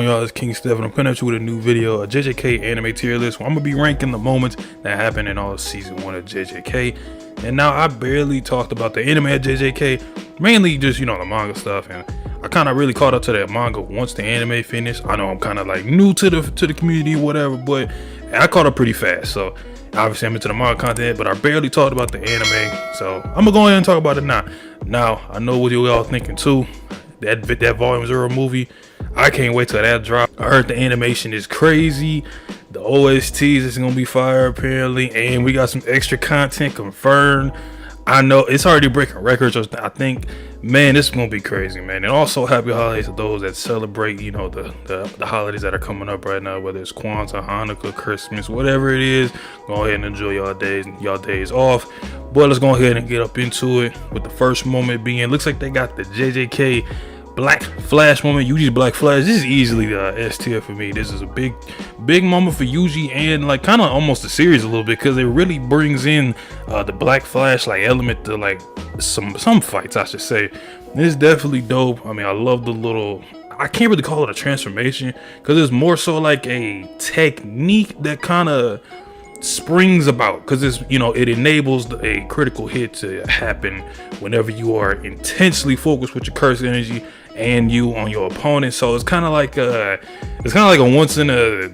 Y'all, it's King Steph, and I'm coming at you with a new video, a JJK anime tier list where I'm gonna be ranking the moments that happened in all of season 1 of JJK. And now I barely talked about the anime at JJK, mainly just, the manga stuff, and I kind of really caught up to that manga once the anime finished. I know I'm kind of like new to the community or whatever, but I caught up pretty fast. So obviously I'm into the manga content, but I barely talked about the anime, so I'm gonna go ahead and talk about it now. Now I know what y'all thinking too. That Volume 0 movie, I can't wait till that drop. I heard the animation is crazy. The OSTs is gonna be fire apparently, and we got some extra content confirmed. I know it's already breaking records. I think, man, this is gonna be crazy, man. And also, happy holidays to those that celebrate, the holidays that are coming up right now, whether it's Kwanzaa, Hanukkah, Christmas, whatever it is. Go ahead and enjoy y'all days off. But let's go ahead and get up into it with the first moment being, looks like they got the JJK Black Flash moment. Yuji's Black Flash. This is easily the S tier for me. This is a big moment for Yuji, and like kind of almost the series a little bit, because it really brings in the Black Flash like element to like some fights, I should say. This is definitely dope. I mean, I love the little, I can't really call it a transformation because it's more so like a technique that kind of springs about, because it's, it enables a critical hit to happen whenever you are intensely focused with your curse energy and you on your opponent. So it's kind of like a once in a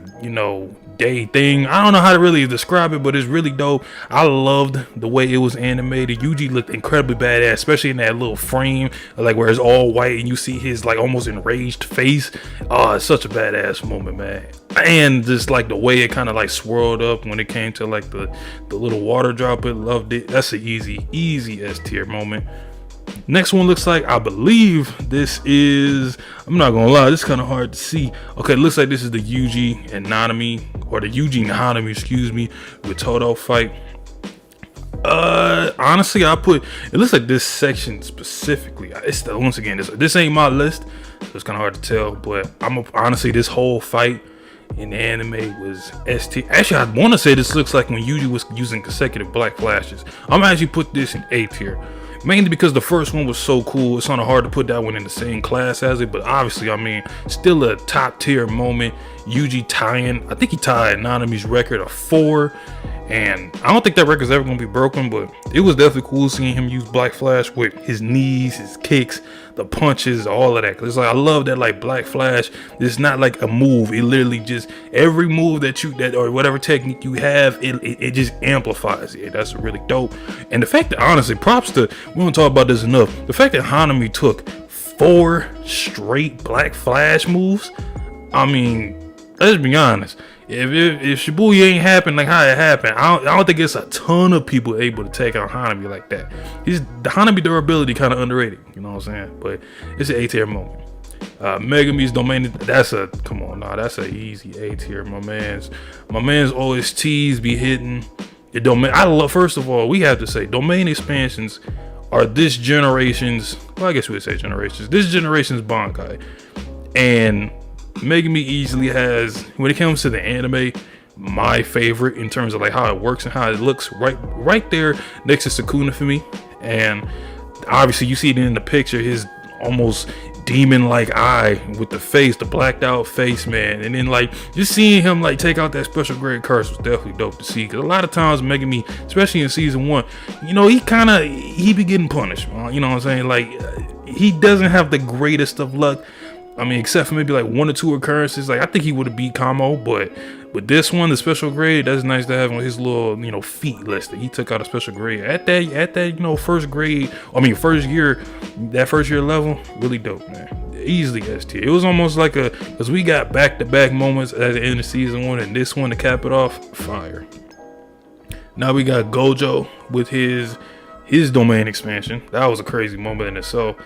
day thing. I don't know how to really describe it, but it's really dope. I loved the way it was animated. Yuji looked incredibly badass, especially in that little frame, like where it's all white and you see his like almost enraged face. Oh, it's such a badass moment, man. And just like the way it kind of like swirled up when it came to like the little water droplet. Loved it. That's an easy S tier moment. Next one looks like, I believe this is, I'm not gonna lie, this is kind of hard to see. Okay, it looks like this is the Yuji and Nanami, or the Yuji and Hanami, excuse me, with Todo fight. Honestly, it looks like this section specifically, once again, this ain't my list, so it's kind of hard to tell, but honestly, this whole fight in the anime was S tier. Actually, I want to say this looks like when Yuji was using consecutive Black Flashes. I'm gonna actually put this in A tier. Mainly because the first one was so cool. It's kind of hard to put that one in the same class as it, but obviously, I mean, still a top tier moment. Yuji I think he tied Nanami's record of 4, and I don't think that record's ever gonna be broken, but it was definitely cool seeing him use Black Flash with his knees, his kicks, the punches, all of that. Cause it's like, I love that like Black Flash, it's not like a move. It literally just, every move that or whatever technique you have, it just amplifies it. That's really dope. And the fact that, honestly, props to, we don't talk about this enough, the fact that Hanami took 4 straight Black Flash moves. I mean, let's be honest. If Shibuya ain't happened like how it happened, I don't think it's a ton of people able to take out Hanami like that. The Hanami durability kind of underrated, you know what I'm saying? But it's an A tier moment. Megami's domain, that's an easy A tier. My man's OSTs be hitting. The domain, first of all, we have to say domain expansions are this generation's, well, I guess we would say generations, this generation's Bankai. And Megami easily has, when it comes to the anime, my favorite in terms of like how it works and how it looks, right there next to Sukuna for me. And obviously you see it in the picture, his almost demon-like eye with the face, the blacked out face, man. And then like just seeing him like take out that special grade curse was definitely dope to see, because a lot of times Megami, especially in season 1, he be getting punished, you know what I'm saying? Like he doesn't have the greatest of luck. I mean, except for maybe like 1 or 2 occurrences. Like I think he would have beat Kamo, but with this one, the special grade, that's nice to have on his little, feat list that he took out a special grade at that first grade. I mean, first year level, really dope, man. Easily S tier. It was almost like because we got back-to-back moments at the end of season 1, and this one to cap it off, fire. Now we got Gojo with his domain expansion. That was a crazy moment in itself.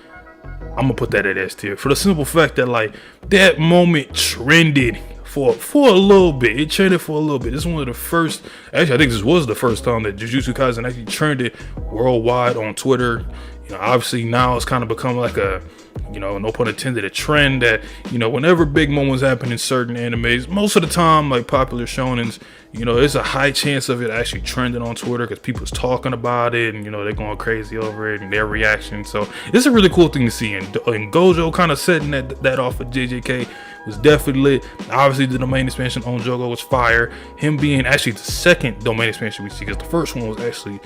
I'm gonna put that at S tier for the simple fact that like that moment trended for a little bit. It trended for a little bit. This is one of the first, actually I think this was the first time that Jujutsu Kaisen actually trended worldwide on Twitter. Obviously now it's kind of become like a, no pun intended, a trend that, whenever big moments happen in certain animes, most of the time, like popular shonens, there's a high chance of it actually trending on Twitter because people's talking about it and, they're going crazy over it and their reaction. So it's a really cool thing to see. And Gojo kind of setting that off of JJK was definitely lit. Obviously, the domain expansion on Jogo was fire. Him being actually the second domain expansion we see, because the first one was actually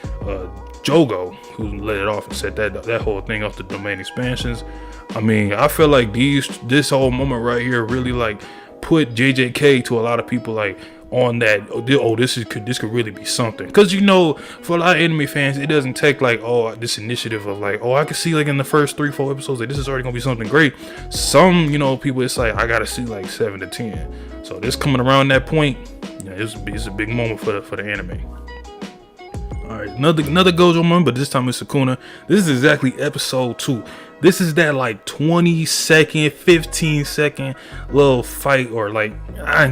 Jogo who let it off and set that whole thing off the domain expansions. I mean, I feel like this whole moment right here really like put JJK to a lot of people like on that. Oh, this could really be something, because you know, for a lot of anime fans, it doesn't take like this initiative of like, I can see like in the first 3-4 episodes like this is already gonna be something great. Some, you know, people, it's like I gotta see like 7 to 10. So this coming around that point, it's a big moment for the anime. All right, another Gojo moment, but this time it's Sukuna. This is exactly episode 2. This is that like 20-second, 15-second little fight, or like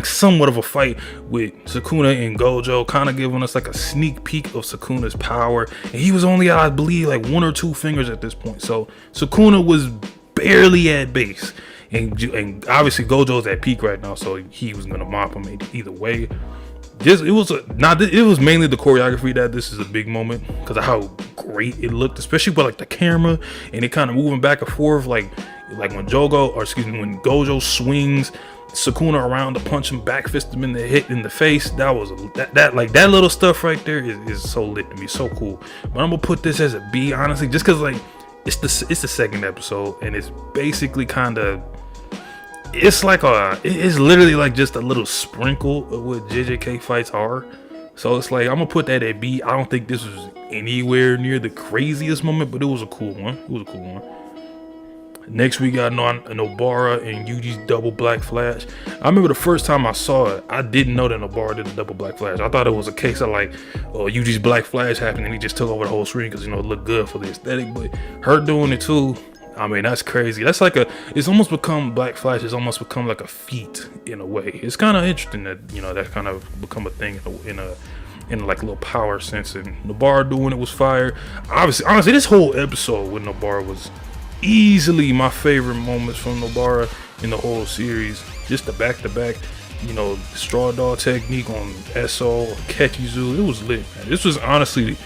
somewhat of a fight with Sukuna and Gojo, kind of giving us like a sneak peek of Sukuna's power. And he was only, I believe, like 1 or 2 fingers at this point. So Sukuna was barely at base. And obviously Gojo's at peak right now, so he was gonna mop him either way. It was mainly the choreography that this is a big moment, because of how great it looked, especially with like the camera and it kind of moving back and forth, like when when Gojo swings Sukuna around to punch him, back fist him in the face. That little stuff right there is so lit to me, so cool. But I'm gonna put this as a B, honestly, just because like it's the second episode, and it's basically kind of, it's literally like just a little sprinkle of what JJK fights are. So it's like, I'm gonna put that at B. I don't think this was anywhere near the craziest moment, but it was a cool one. Next we got Nobara and Yuji's double black flash. I remember the first time I saw it, I didn't know that Nobara did a double black flash. I thought it was a case of like, Yuji's black flash happened and he just took over the whole screen because, it looked good for the aesthetic. But her doing it too, I mean, that's crazy. That's like it's almost become, Black Flash has almost become like a feat in a way. It's kind of interesting that, that kind of become a thing in like a little power sense. And Nobara doing it was fire. Honestly, this whole episode with Nobara was easily my favorite moments from Nobara in the whole series. Just the back-to-back, straw doll technique on SO or Kekizu. It was lit, man. This was honestly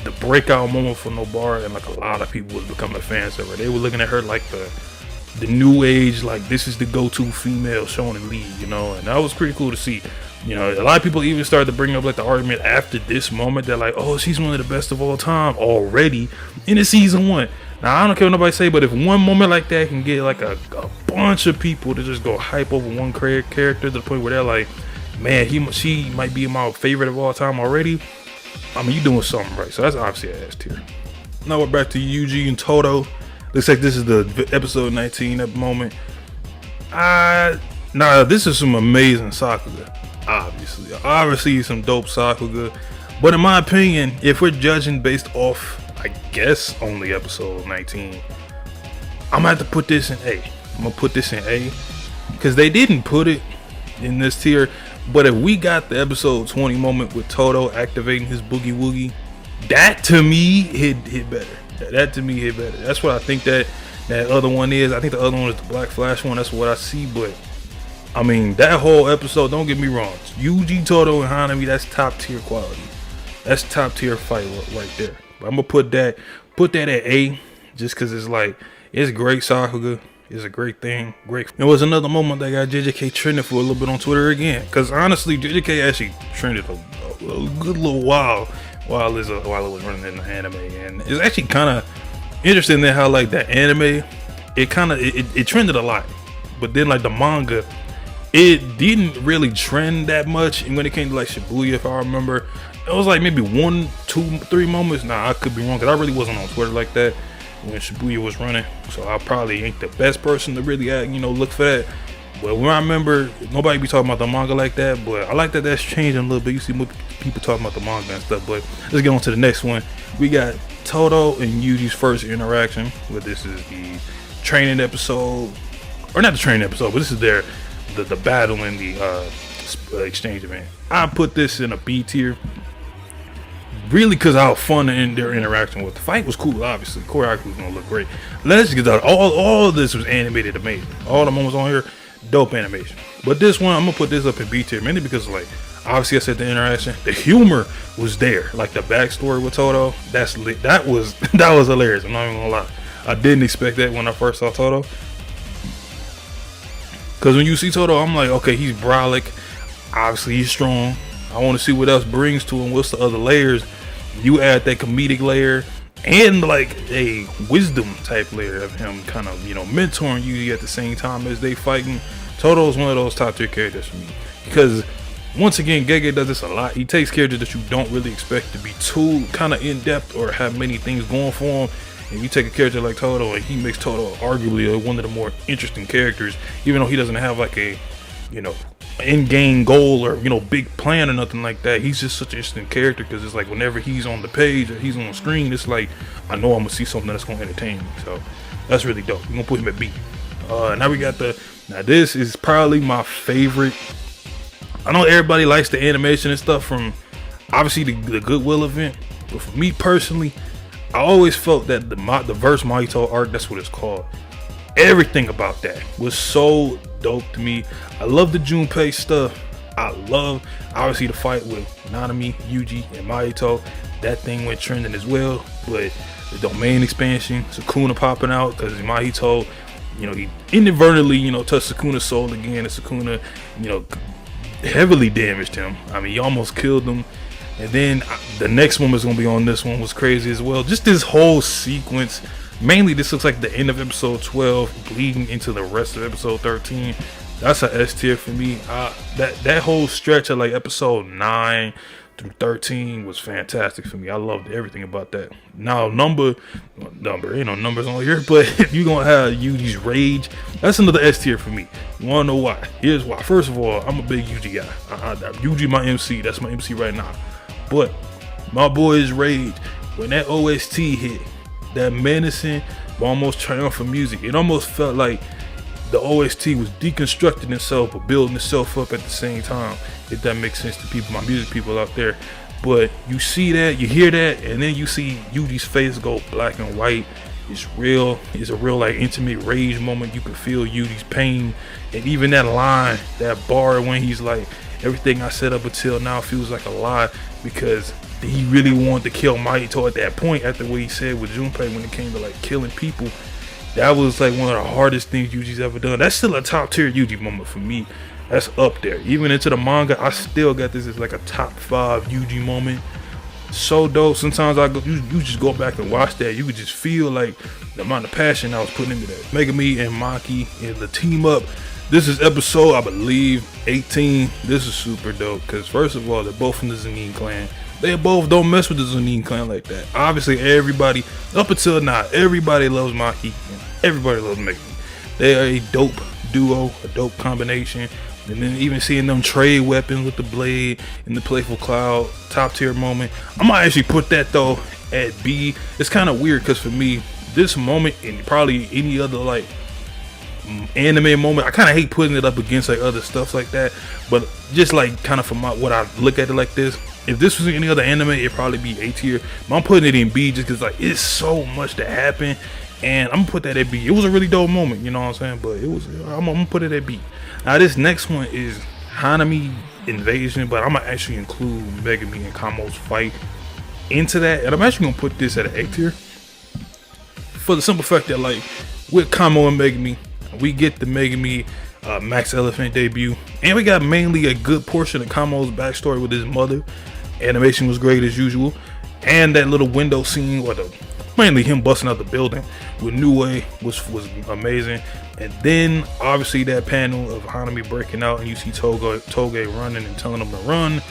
the breakout moment for Nobara, and like a lot of people was becoming fans of her. They were looking at her like the new age, like this is the go-to female shonen lead, and that was pretty cool to see. A lot of people even started to bring up like the argument after this moment that like, she's one of the best of all time already in the season 1. Now I don't care what nobody say, but if one moment like that can get like a bunch of people to just go hype over one character to the point where they're like, man, she might be my favorite of all time already, I mean, you're doing something right. So that's obviously an S tier. Now we're back to Yuji and Todo. Looks like this is the episode 19 at the moment. This is some amazing Sakuga. Obviously some dope Sakuga. But in my opinion, if we're judging based off, I guess, only episode 19, I'm gonna have to put this in A. I'm gonna put this in A because they didn't put it in this tier. But if we got the episode 20 moment with Todo activating his boogie woogie, that to me hit better. That to me hit better. That's what I think that other one is. I think the other one is the Black Flash one. That's what I see. But I mean, that whole episode, don't get me wrong, Yuji, Todo, and Hanami, that's top tier quality. That's top tier fight right there. But I'm gonna put that at A, just because it's like, it's great Sakuga. It's a great thing. Great. There was another moment that got JJK trending for a little bit on Twitter again. Because honestly, JJK actually trended a good little while it was running in the anime. And it's actually kind of interesting that how like that anime, it trended a lot. But then like the manga, it didn't really trend that much. And when it came to like Shibuya, if I remember, it was like maybe 1, 2, 3 moments. Nah, I could be wrong because I really wasn't on Twitter like that when Shibuya was running, so I probably ain't the best person to really look for that. But when I remember, nobody be talking about the manga like that. But I like that that's changing a little bit. You see more people talking about the manga and stuff. But let's get on to the next one. We got Todo and Yuji's first interaction. Where this is the training episode, or not the training episode, but this is the battle in the exchange event. I put this in a B tier. Really, because how fun their interaction was. The fight was cool, obviously. Choreography was gonna look great. Let's get out. All of this was animated amazing. All the moments on here, dope animation. But this one, I'm gonna put this up in B tier, mainly because like, obviously I said the interaction, the humor was there. Like the backstory with Todo, that's lit. That was hilarious. I'm not even gonna lie. I didn't expect that when I first saw Todo. Because when you see Toto, I'm like, okay, he's brolic. Obviously, he's strong. I want to see what else brings to him. What's the other layers? You add that comedic layer and like a wisdom type layer of him kind of, mentoring you at the same time as they fighting. Toto is one of those top tier characters for me. Because once again, Gege does this a lot. He takes characters that you don't really expect to be too kind of in depth or have many things going for him. And you take a character like Toto and he makes Toto arguably one of the more interesting characters, even though he doesn't have like a, in-game goal or, big plan or nothing like that. He's just such an interesting character because it's like whenever he's on the page or he's on the screen, it's like, I know I'm going to see something that's going to entertain me. So that's really dope. We're going to put him at B. Now we got now this is probably my favorite. I know everybody likes the animation and stuff from obviously the Goodwill event, but for me personally, I always felt that the verse Mahito arc, that's what it's called, everything about that was so dope to me. I love the Junpei stuff. I love obviously the fight with Nanami, Yuji, and Mahito. That thing went trending as well. But the domain expansion, Sukuna popping out because Mahito, he inadvertently, touched Sukuna's soul again, and Sukuna, heavily damaged him. I mean, he almost killed him. And then the next one was going to be on this one was crazy as well. Just this whole sequence. Mainly, this looks like the end of episode 12, bleeding into the rest of episode 13. That's an S tier for me. That whole stretch of like episode 9 through 13 was fantastic for me. I loved everything about that. Now, number, ain't no numbers on here, but if you're going to have Yuji's rage, that's another S tier for me. You want to know why? Here's why. First of all, I'm a big Yuji guy. Yuji my MC. That's my MC right now. But my boy's rage, when that OST hit, that menacing but almost triumphant music, it almost felt like the OST was deconstructing itself but building itself up at the same time, if that makes sense to people, my music people out there. But you see that, you hear that, and then you see Yuji's face go black and white. It's real. It's a real like intimate rage moment. You can feel Yuji's pain, and even that line, that bar when he's like, everything I said up until now feels like a lie, because he really wanted to kill Mahito at that point after what he said with Junpei when it came to like killing people. That was like one of the hardest things Yuji's ever done. That's still a top tier Yuji moment for me. That's up there. Even into the manga, I still got this as like a top 5 Yuji moment. So dope. Sometimes you just go back and watch that. You could just feel like the amount of passion I was putting into that. Megami and Maki and the team up. This is episode, I believe, 18. This is super dope because first of all, they're both from the Zenin clan. They both don't mess with the Zenin clan like that. Obviously, everybody, up until now, everybody loves Maki and everybody loves Megami. They are a dope duo, a dope combination. And then even seeing them trade weapons with the blade and the playful cloud, top tier moment. I might actually put that though at B. It's kind of weird because for me, this moment and probably any other like anime moment, I kind of hate putting it up against like other stuff like that. But just like kind of from what I look at it like this, if this was any other anime, it'd probably be A tier. But I'm putting it in B just because like it's so much to happen. And I'm gonna put that at B. It was a really dope moment, you know what I'm saying? But I'm gonna put it at B. Now this next one is Hanami Invasion, but I'm gonna actually include Megami and Kamo's fight into that, and I'm actually gonna put this at an A tier for the simple fact that like with Kamo and Megami, we get the Megami Max Elephant debut, and we got mainly a good portion of Kamo's backstory with his mother. Animation was great as usual, and that little window scene where mainly him busting out the building with Nue was amazing. And then obviously that panel of Hanami breaking out and you see Toge running and telling him to run.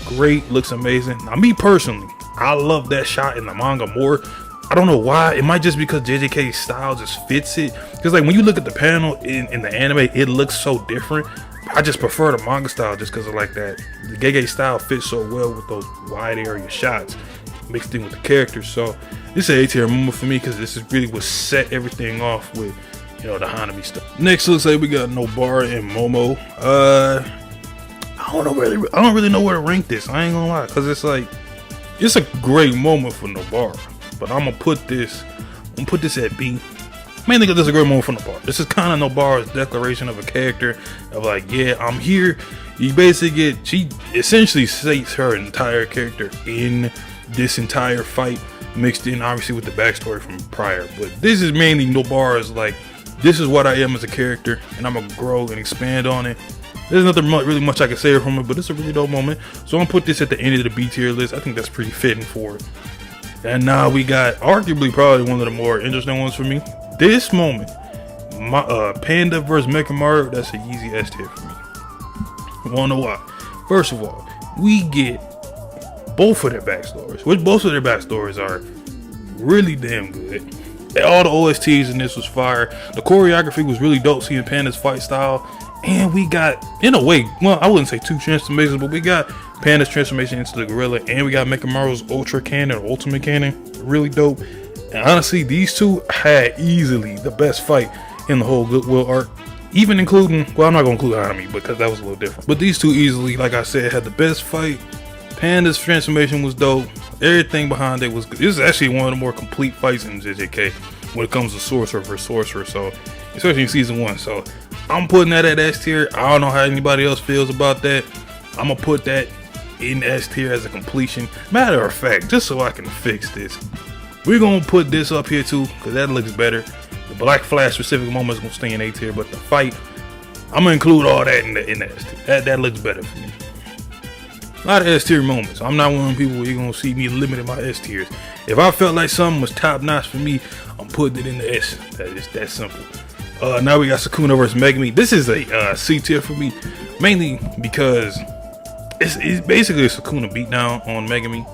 Great, looks amazing. Now me personally, I love that shot in the manga more. I don't know why. It might just because JJK's style just fits it. Because like when you look at the panel in the anime, it looks so different. I just prefer the manga style just because of like that. The Gege style fits so well with those wide area shots mixed in with the characters. So this is an A tier moment for me because this is really what set everything off with, you know, the Hanami stuff. Next looks like we got Nobara and Momo. I don't really know where to rank this. I ain't gonna lie, because it's like it's a great moment for Nobara, but I'm gonna put this at B. Mainly because this is a great moment for Nobara. This is kind of Nobara's declaration of a character of like, yeah, I'm here. You basically she essentially states her entire character in this entire fight, mixed in obviously with the backstory from prior. But this is mainly Nobara's like this is what I am as a character, and I'm gonna grow and expand on it. There's nothing really much I can say from it, but it's a really dope moment. So I'm gonna put this at the end of the B tier list. I think that's pretty fitting for it. And now we got arguably probably one of the more interesting ones for me. This moment, Panda versus Mechamaru, that's an easy S tier for me. You wanna know why? First of all, we get both of their backstories, which both of their backstories are really damn good. All the OSTs in this was fire. The choreography was really dope, seeing Panda's fight style. And we got, in a way, well, I wouldn't say two transformations, but we got Panda's transformation into the gorilla, and we got Mechamaru's Ultra Cannon or Ultimate Cannon. Really dope. And honestly, these two had easily the best fight in the whole Goodwill arc. Even including, well, I'm not going to include Anami because that was a little different. But these two easily, like I said, had the best fight. Panda's transformation was dope. Everything behind it was good. This is actually one of the more complete fights in JJK when it comes to sorcerer versus sorcerer. So, especially in season 1. So, I'm putting that at S tier. I don't know how anybody else feels about that. I'm gonna put that in S tier as a completion. Matter of fact, just so I can fix this, we're gonna put this up here too, because that looks better. The Black Flash specific moment is gonna stay in A tier, but the fight, I'm gonna include all that in the S tier. That looks better for me. A lot of S tier moments. I'm not one of them people where you're gonna see me limiting my S tiers. If I felt like something was top notch for me, I'm putting it in the S. That simple. Now we got Sukuna versus Megumi. This is a C tier for me, mainly because it's basically a Sukuna beatdown on Megumi.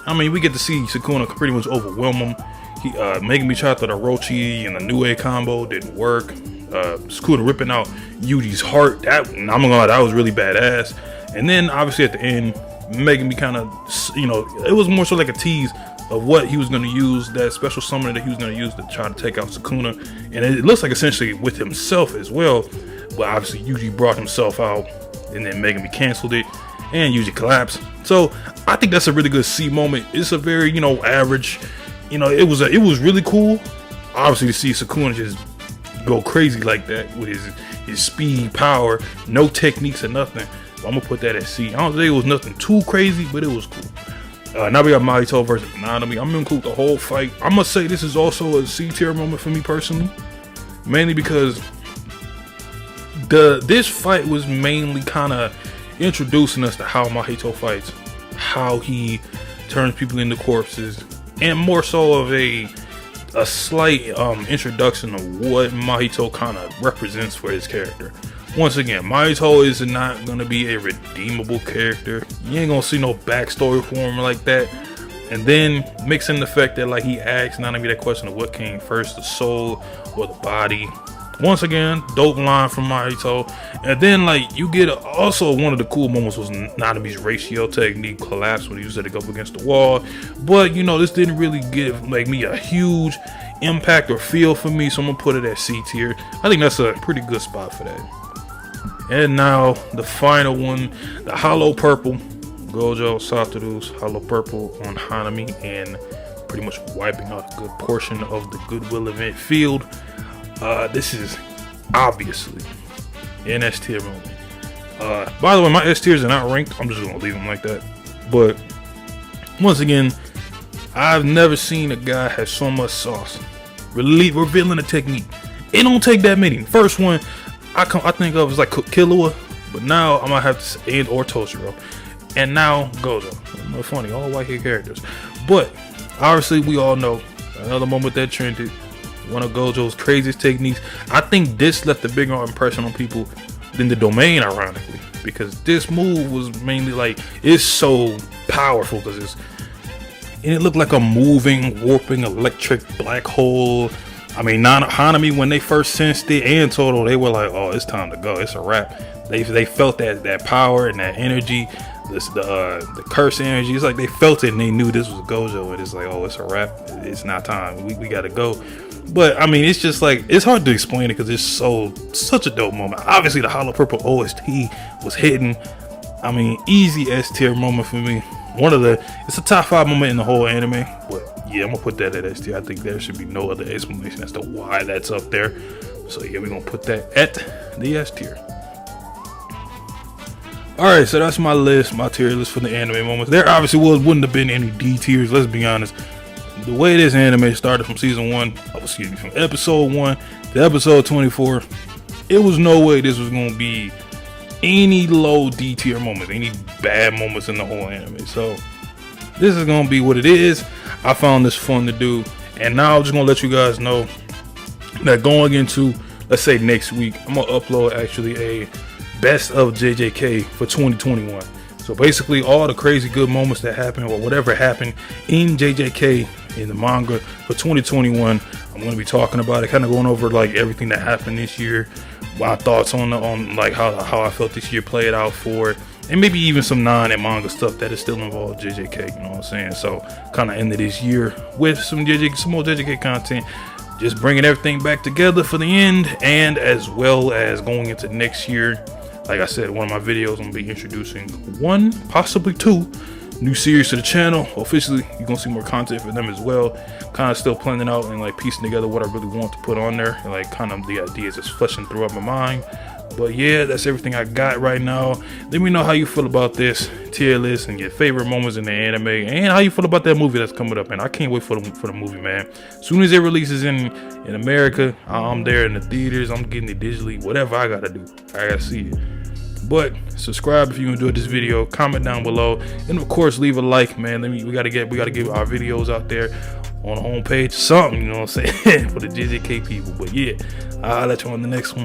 I mean, we get to see Sukuna pretty much overwhelm him. Megumi tried the Orochi and the Nue combo, didn't work. Sukuna ripping out Yuji's heart. That, I'm not gonna lie, that was really badass. And then obviously at the end, Megumi kind of, it was more so like a tease of what he was going to use, that special summoner that he was going to use to try to take out Sukuna. And it looks like essentially with himself as well. But obviously Yuji brought himself out, and then Megumi canceled it, and Yuji collapsed. So I think that's a really good C moment. It's a very, average, it was really cool, obviously, to see Sukuna just go crazy like that with his speed, power, no techniques or nothing. So I'm going to put that at C. I don't think it was nothing too crazy, but it was cool. Now we got Mahito versus Nanami. I'm gonna include the whole fight. I'm gonna say this is also a C tier moment for me personally, mainly because this fight was mainly kind of introducing us to how Mahito fights, how he turns people into corpses, and more so of a slight introduction of what Mahito kind of represents for his character. Once again, Mahito is not going to be a redeemable character. You ain't going to see no backstory for him like that. And then mix in the fact that he asked Nanami that question of what came first, the soul or the body. Once again, dope line from Mahito. And then you get also one of the cool moments was Nanami's ratio technique collapse when he used it to go up against the wall. But this didn't really give me a huge impact or feel for me, so I'm going to put it at C tier. I think that's a pretty good spot for that. And now the final one, the Hollow Purple, Gojo Satoru's Hollow Purple on Hanami, and pretty much wiping out a good portion of the Goodwill event field. This is obviously an S tier moment. By the way, my S tiers are not ranked. I'm just gonna leave them like that. But once again, I've never seen a guy have so much sauce revealing a technique. It don't take that many. First one I think of is Killua, but now I might have to say, or Toshiro, and now Gojo. Funny, all white hair characters. But obviously, we all know another moment that trended. One of Gojo's craziest techniques. I think this left a bigger impression on people than the domain, ironically, because this move was mainly it's so powerful because it looked like a moving, warping, electric black hole. I mean, Hanami, when they first sensed it, and Toto, they were like, "Oh, it's time to go. It's a wrap." They felt that power and that energy, the curse energy. It's like they felt it and they knew this was Gojo, and it's like, "Oh, it's a wrap. It's not time. We gotta go." But I mean, it's just it's hard to explain it because it's such a dope moment. Obviously, the Hollow Purple OST was hitting. I mean, easy S tier moment for me. It's a top 5 moment in the whole anime, but yeah, I'm gonna put that at S tier. I think there should be no other explanation as to why that's up there. So yeah, we're gonna put that at the S tier. Alright, so that's my list, my tier list for the anime moments. There obviously wouldn't have been any D tiers, let's be honest. the way this anime started from season 1, excuse me, from episode 1 to episode 24, it was no way this was gonna be any low D tier moments, any bad moments in the whole anime. So this is gonna be what it is. I found this fun to do, and now I'm just gonna let you guys know that going into, let's say, next week, I'm gonna upload actually a best of JJK for 2021. So basically all the crazy good moments that happened or whatever happened in JJK in the manga for 2021, I'm going to be talking about it, kind of going over like everything that happened this year, my thoughts on like how I felt this year played out for it, and maybe even some non-manga stuff that is still involved JJK, you know what I'm saying? So kind of ended this year with some more JJK content, just bringing everything back together for the end, and as well as going into next year. Like I said, one of my videos, I'm gonna be introducing 1, possibly 2 new series to the channel. Officially, you're gonna see more content for them as well. Kind of still planning out and like piecing together what I really want to put on there, and like kind of the ideas just fleshing throughout my mind. But yeah, that's everything I got right now. Let me know how you feel about this tier list and your favorite moments in the anime, and how you feel about that movie that's coming up. And I can't wait for the movie, man. As soon as it releases in America, I'm there in the theaters. I'm getting it digitally. Whatever I gotta do, I gotta see it. But subscribe if you enjoyed this video, comment down below, and of course leave a like, man. We gotta get our videos out there on the homepage, something, you know what I'm saying, for the JJK people. But yeah, I'll let you on the next one.